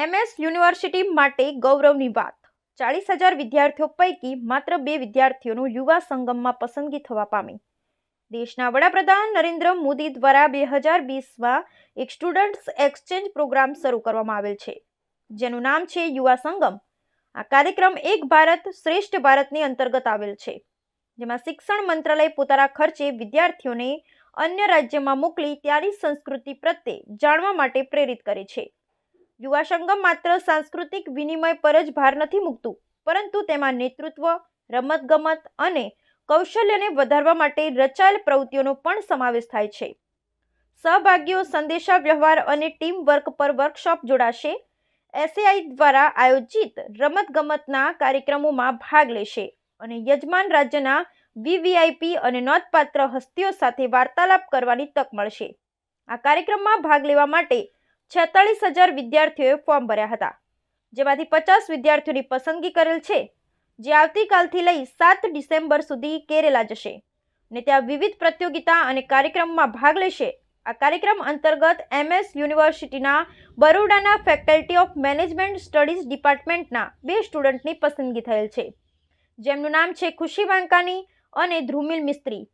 MS university માટે ગૌરવની વાત. 40,000 વિદ્યાર્થીઓ પૈકી માત્ર 2 વિદ્યાર્થીઓનું યુવા સંગમમાં પસંદગી થવા પામી. દેશના વડાપ્રધાન નરેન્દ્ર મોદી દ્વારા 2020માં એક સ્ટુડન્ટ્સ એક્સચેન્જ પ્રોગ્રામ શરૂ કરવામાં આવેલ છે, જેનું નામ છે યુવા સંગમ. આ કાર્યક્રમ એક ભારત શ્રેષ્ઠ ભારતની અંતર્ગત આવેલ છે, જેમાં શિક્ષણ મંત્રાલય પોતાના ખર્ચે વિદ્યાર્થીઓને અન્ય રાજ્યમાં મોકલી ત્યાંની સંસ્કૃતિ પ્રત્યે જાણવા માટે પ્રેરિત કરે છે. યુવા સંગમ માત્ર સાંસ્કૃતિક વિનિમય પર જ ભાર નથી મૂકતું, પરંતુ તેમાં નેતૃત્વ, રમતગમત અને કૌશલ્યને વધારવા માટે રચાયેલ પ્રવૃત્તિઓનો પણ સમાવેશ થાય છે. સહભાગીઓ સંદેશા વ્યવહાર અને ટીમ વર્ક પર વર્કશોપ જોડાશે. SAI દ્વારા આયોજિત રમતગમતના કાર્યક્રમોમાં ભાગ લેશે અને યજમાન રાજ્યના VVIP અને નોંધપાત્ર હસ્તીઓ સાથે વાર્તાલાપ કરવાની તક મળશે. આ કાર્યક્રમમાં ભાગ લેવા માટે 46,000 વિદ્યાર્થીઓએ ફોર્મ ભર્યા હતા, જેમાંથી 50 વિદ્યાર્થીઓની પસંદગી કરેલ છે, જે આવતીકાલથી લઈ 7 ડિસેમ્બર સુધી કેરેલા જશે અને ત્યાં વિવિધ પ્રતિયોગિતા અને કાર્યક્રમમાં ભાગ લેશે. આ કાર્યક્રમ અંતર્ગત MS યુનિવર્સિટીના બરોડાના ફેકલ્ટી ઓફ મેનેજમેન્ટ સ્ટડીઝ ડિપાર્ટમેન્ટના 2 સ્ટુડન્ટની પસંદગી થયેલ છે, જેમનું નામ છે ખુશી વાંકાની અને ધ્રુમિલ મિસ્ત્રી.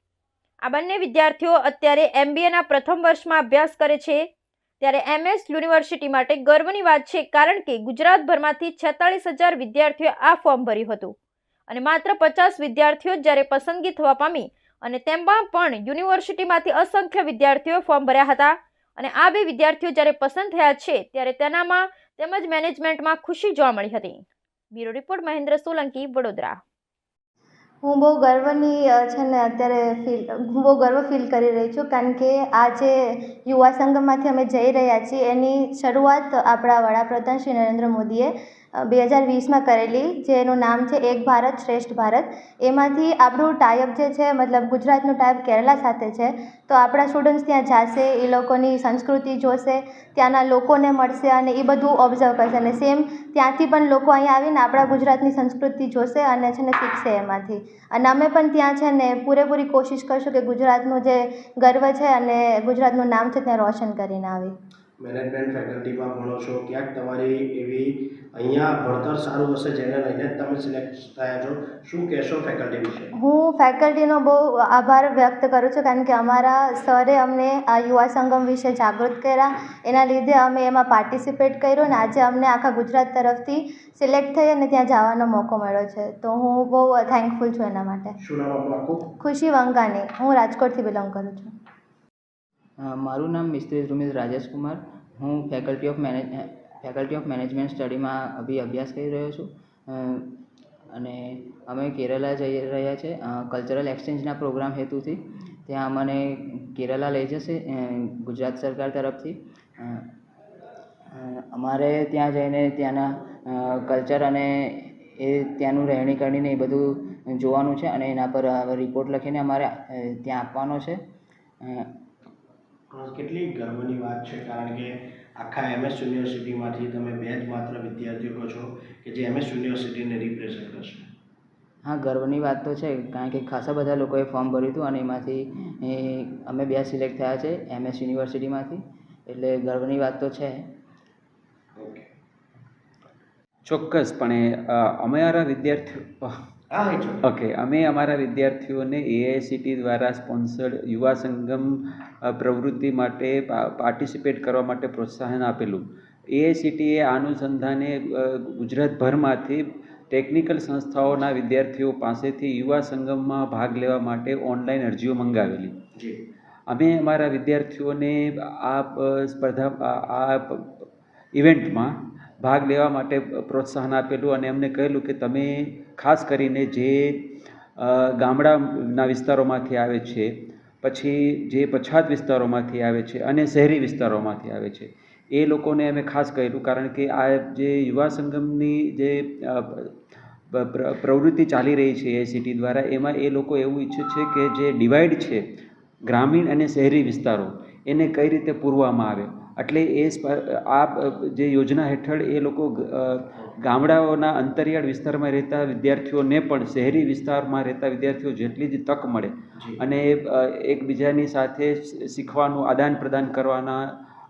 આ બંને વિદ્યાર્થીઓ અત્યારે MBAના પ્રથમ વર્ષમાં અભ્યાસ કરે છે. ત્યારે MS યુનિવર્સિટી માટે ગર્વની વાત છે, કારણ કે ગુજરાતભરમાંથી 46,000 વિદ્યાર્થીઓએ આ ફોર્મ ભર્યું હતું અને માત્ર 50 વિદ્યાર્થીઓ જ્યારે પસંદગી થવા પામી અને તેમાં પણ યુનિવર્સિટીમાંથી અસંખ્ય વિદ્યાર્થીઓએ ફોર્મ ભર્યા હતા અને આ 2 વિદ્યાર્થીઓ જ્યારે પસંદ થયા છે ત્યારે તેનામાં તેમજ મેનેજમેન્ટમાં ખુશી જોવા મળી હતી. Bureau report Mahendra Solanki, Vadodara. હું બહુ ગર્વની છે ને અત્યારે હું બહુ ગર્વ ફીલ કરી રહી છું, કારણ કે આ જે યુવા સંગમમાંથી અમે જઈ રહ્યા છીએ એની શરૂઆત આપણા વડાપ્રધાન શ્રી નરેન્દ્ર મોદીએ 2020માં કરેલી, જેનું નામ છે એક ભારત શ્રેષ્ઠ ભારત. એમાંથી આપણું ટાઈઅપ જે છે, મતલબ ગુજરાતનું ટાઈઅપ કેરલા સાથે છે. તો આપણા સ્ટુડન્ટ્સ ત્યાં જશે, એ લોકોની સંસ્કૃતિ જોશે, ત્યાંના લોકોને મળશે અને એ બધું ઓબ્ઝર્વ કરશે અને સેમ ત્યાંથી પણ લોકો અહીંયા આવીને આપણા ગુજરાતની સંસ્કૃતિ જોશે અને છે ને શીખશે એમાંથી. અને અમે પણ ત્યાં છે ને પૂરેપૂરી કોશિશ કરશું કે ગુજરાતનું જે ગર્વ છે અને ગુજરાતનું નામ છે ત્યાં રોશન કરીને આવી. મેનેજમેન્ટ ફેકલ્ટીમાં ભણો છો, ક્યાંક તમારી એવી અહીંયા ભણતર સારું હશે જેને લઈને તમે સિલેક્ટ થયા છો, શું કહેશો ફેકલ્ટી વિશે? હું ફેકલ્ટીનો બહુ આભાર વ્યક્ત કરું છું, કારણ કે અમારા સરે અમને આ યુવા સંગમ વિશે જાગૃત કર્યા, એના લીધે અમે એમાં પાર્ટિસિપેટ કર્યું અને આજે અમને આખા ગુજરાત તરફથી સિલેક્ટ થઈ અને ત્યાં જવાનો મોકો મળ્યો છે. તો હું બહુ થેન્કફુલ છું એના માટે. શું નામ આપણું આખું? ખુશી વાંકાની. હું રાજકોટથી બિલોંગ કરું છું. મારું નામ મિસ્ત્રી ધ્રુમિલ રાજેશ કુમાર. હું ફેકલ્ટી ઓફ મેનેજમેન્ટ સ્ટડીમાં અભ્યાસ કરી રહ્યો છું અને અમે કેરલા જઈ રહ્યા છે કલ્ચરલ એક્સચેન્જના પ્રોગ્રામ હેતુથી. ત્યાં અમને કેરલા લઈ જશે ગુજરાત સરકાર તરફથી. અમારે ત્યાં જઈને ત્યાંના કલ્ચર અને એ ત્યાંનું રહેણી કરણીને એ બધું જોવાનું છે અને એના પર રિપોર્ટ લખીને અમારે ત્યાં આપવાનો છે. કેટલી ગર્વની વાત છે, કારણ કે આખા MS યુનિવર્સિટીમાંથી તમે 2 જ માત્ર વિદ્યાર્થીઓ છો કે જે MS યુનિવર્સિટીને રિપ્રેઝન્ટ કરશે. હા, ગર્વની વાત તો છે, કારણ કે ખાસા બધા લોકોએ ફોર્મ ભર્યું હતું અને એમાંથી અમે 2 સિલેક્ટ થયા છે MS યુનિવર્સિટીમાંથી, એટલે ગર્વની વાત તો છે. ચોક્કસપણે અમે અમારા વિદ્યાર્થીઓને AICT દ્વારા સ્પોન્સર્ડ યુવા સંગમ પ્રવૃત્તિ માટે પાર્ટિસિપેટ કરવા માટે પ્રોત્સાહન આપેલું. AICTએ આ અનુસંધાને ગુજરાતભરમાંથી ટેકનિકલ સંસ્થાઓના વિદ્યાર્થીઓ પાસેથી યુવા સંગમમાં ભાગ લેવા માટે ઓનલાઈન અરજીઓ મંગાવેલી. અમે અમારા વિદ્યાર્થીઓને આ ઇવેન્ટમાં ભાગ લેવા માટે પ્રોત્સાહન આપેલું અને એમને કહેલું કે તમે ખાસ કરીને જે ગામડાના વિસ્તારોમાંથી આવે છે, પછી જે પછાત વિસ્તારોમાંથી આવે છે અને શહેરી વિસ્તારોમાંથી આવે છે, એ લોકોને અમે ખાસ કહેલું, કારણ કે આ જે યુવા સંગમની જે પ્રવૃત્તિ ચાલી રહી છે AICT દ્વારા, એમાં એ લોકો એવું ઈચ્છે છે કે જે ડિવાઈડ છે ગ્રામીણ અને શહેરી વિસ્તારો, એને કઈ રીતે પૂરવામાં આવે. એટલે આ જે યોજના હેઠળ એ લોકો ગામડાઓના અંતરિયાળ વિસ્તારમાં રહેતા વિદ્યાર્થીઓને પણ શહેરી વિસ્તારમાં રહેતા વિદ્યાર્થીઓ જેટલી જ તક મળે અને એકબીજાની સાથે શીખવાનું, આદાન પ્રદાન કરવાના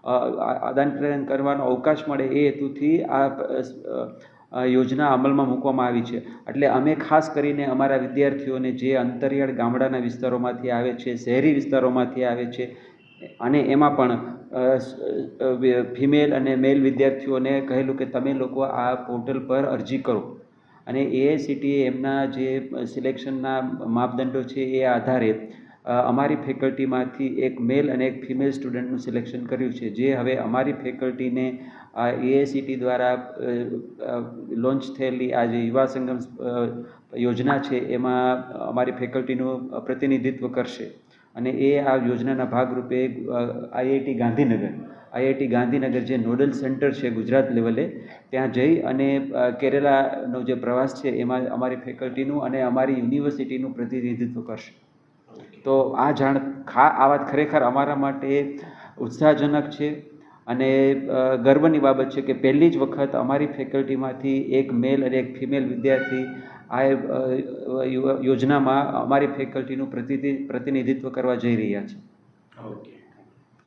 આદાન પ્રદાન કરવાનો અવકાશ મળે એ હેતુથી આ યોજના અમલમાં મૂકવામાં આવી છે. એટલે અમે ખાસ કરીને અમારા વિદ્યાર્થીઓને જે અંતરિયાળ ગામડાના વિસ્તારોમાંથી આવે છે, શહેરી વિસ્તારોમાંથી આવે છે, અને એમાં પણ ફિમેલ અને મેલ વિદ્યાર્થીઓને કહેલું કે તમે લોકો આ પોર્ટલ પર અરજી કરો, અને એઆઈસીટીએ એમના જે સિલેક્શનના માપદંડો છે એ આધારે અમારી ફેકલ્ટીમાંથી એક મેલ અને એક ફિમેલ સ્ટુડન્ટનું સિલેક્શન કર્યું છે, જે હવે અમારી ફેકલ્ટીને આ એઆઈસીટી દ્વારા લોન્ચ થયેલી આ જે યુવા સંગમ યોજના છે એમાં અમારી ફેકલ્ટીનું પ્રતિનિધિત્વ કરશે. અને એ આ યોજનાના ભાગરૂપે આઈઆઈટી ગાંધીનગર જે નોડલ સેન્ટર છે ગુજરાત લેવલે, ત્યાં જઈ અને કેરેલાનો જે પ્રવાસ છે એમાં અમારી ફેકલ્ટીનું અને અમારી યુનિવર્સિટીનું પ્રતિનિધિત્વ કરશે. તો આ વાત ખરેખર અમારા માટે ઉત્સાહજનક છે અને ગર્વની બાબત છે કે પહેલી જ વખત અમારી ફેકલ્ટીમાંથી એક મેલ અને એક ફિમેલ વિદ્યાર્થી આ યોજનામાં અમારી ફેકલ્ટીનું પ્રતિનિધિત્વ કરવા જઈ રહ્યા છે. ઓકે.